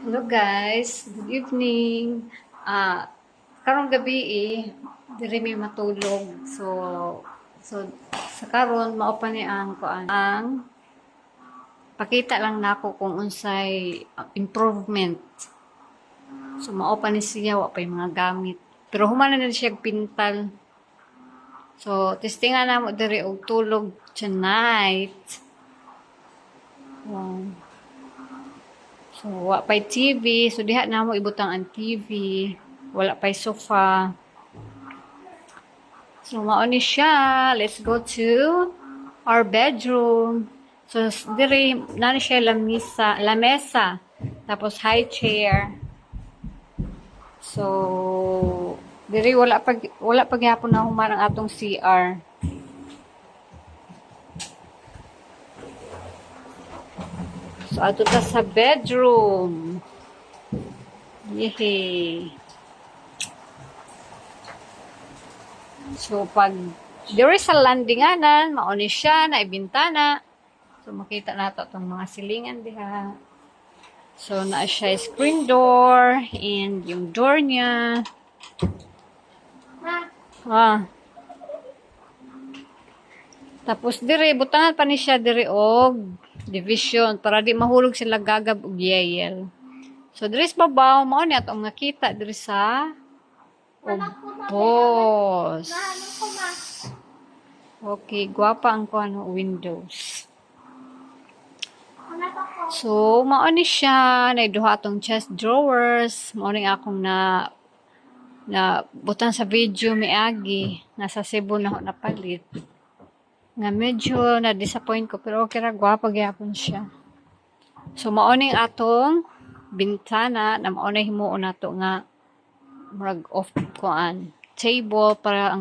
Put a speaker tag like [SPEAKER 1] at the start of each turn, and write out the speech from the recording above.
[SPEAKER 1] Hello guys, good evening. Karong gabi diri mi matulog. So sa karon mao pa ni ang pakita lang nako kung unsay improvement. So mao pa ni siya wa pay mga gamit. Pero human na siya pintal. So testingan namo diri og tulog tonight. Wow. So, wa pay TV. So, diha na mo ibutang ang TV. Wala pay sofa. So, mauni siya. Let's go to our bedroom. So, diri, nani siya lamesa. Tapos, high chair. So, diri, wala pag yapon na human ang atong CR. So, ato ta sa bedroom. Yehey. So, pag diri sa landinganan, mauni siya na ibintana. So, makita nato itong mga silingan diha. So, na siya screen door and yung door niya. Tapos diri, butangan pa ni siya diri og division para di mahulog sila gagab og yeyel. So diri sa babaw mao ni atong nakita diri sa boss. Okay, gwapa ang kuno windows. So mao ni siya na duha atong chest drawers, mao ni akong na butang sa video miagi nasa Cebu na napalit. Nga medyo na-disappoint ko pero okay ra gwapa gyapon siya. So mao ning atong bintana na mao na himuon nato nga murag off kuan table para ang